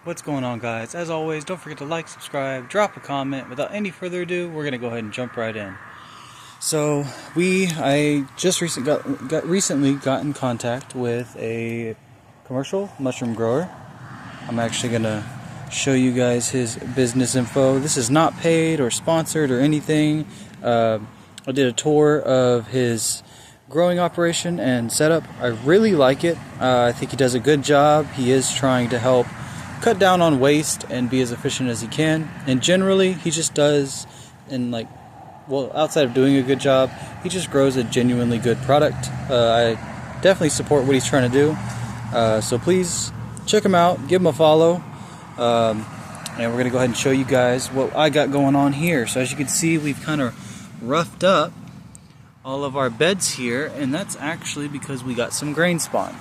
What's going on, guys? As always, don't forget to like, subscribe, drop a comment. Without any further ado, we're gonna go ahead and jump right in. So I just recently got in contact with a commercial mushroom grower. I'm actually gonna show you guys his business info. This is not paid or sponsored or anything. I did a tour of his growing operation and setup. I really like it. I think he does a good job. He is trying to help cut down on waste and be as efficient as he can. And generally, he just does, outside of doing a good job, he just grows a genuinely good product. I definitely support what he's trying to do. So please check him out, give him a follow. And we're going to go ahead and show you guys what I got going on here. So as you can see, we've kind of roughed up all of our beds here, and that's actually because we got some grain spawn.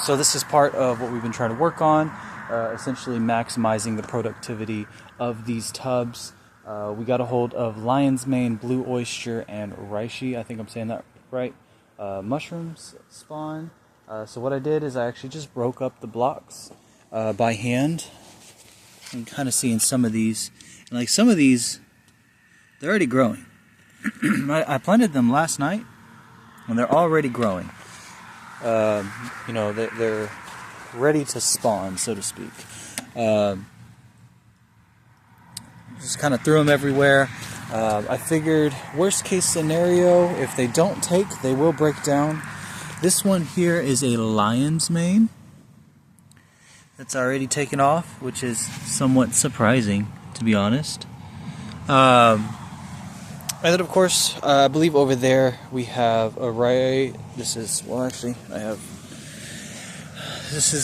So this is part of what we've been trying to work on, essentially maximizing the productivity of these tubs. We got a hold of lion's mane, blue oyster, and reishi, I think I'm saying that right, mushrooms spawn. So what I did is I actually just broke up the blocks by hand. I'm kind of seeing some of these, and like some of these, they're already growing. I planted them last night, and they're already growing. They're ready to spawn, so to speak. Just kind of threw them everywhere. I figured worst case scenario, if they don't take, they will break down. This one here is a lion's mane that's already taken off, which is somewhat surprising, to be honest. And then, of course, I believe over there we have a this is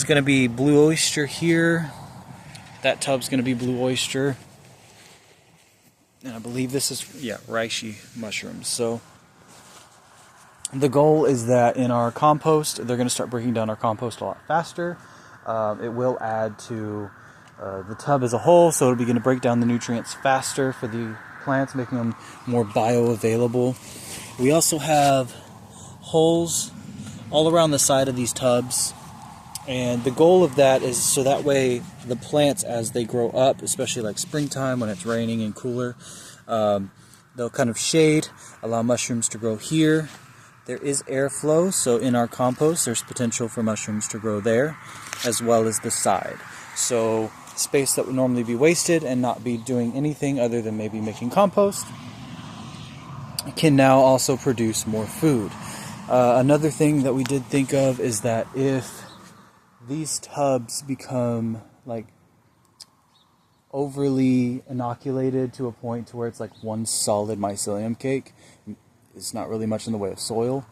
going to be blue oyster here. That tub's going to be blue oyster. And I believe this is, reishi mushrooms. So the goal is that in our compost, they're going to start breaking down our compost a lot faster. It will add to the tub as a whole, so it'll be going to break down the nutrients faster for the plants, making them more bioavailable. We also have holes all around the side of these tubs, and the goal of that is so that way the plants, as they grow up, especially like springtime when it's raining and cooler, they'll kind of shade, allow mushrooms to grow here. There is airflow, so in our compost there's potential for mushrooms to grow there as well as the side. So space that would normally be wasted and not be doing anything other than maybe making compost can now also produce more food. Another thing that we did think of is that if these tubs become like overly inoculated to a point to where it's like one solid mycelium cake, it's not really much in the way of soil,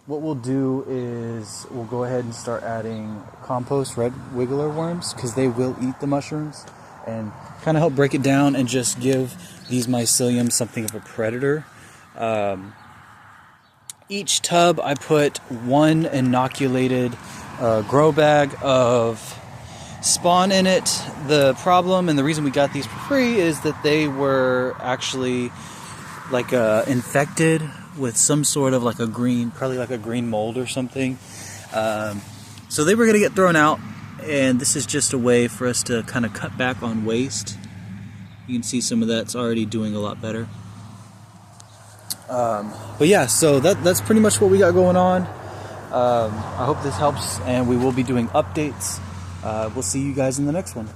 what we'll do is we'll go ahead and start adding compost red wiggler worms, because they will eat the mushrooms and kind of help break it down and just give these mycelium something of a predator. Each tub I put one inoculated grow bag of spawn in it. The problem and the reason we got these for free is that they were actually like infected with some sort of like probably like a green mold or something. So they were going to get thrown out, and this is just a way for us to kind of cut back on waste. You can see some of that's already doing a lot better. But yeah, so that's pretty much what we got going on. I hope this helps, and we will be doing updates. We'll see you guys in the next one.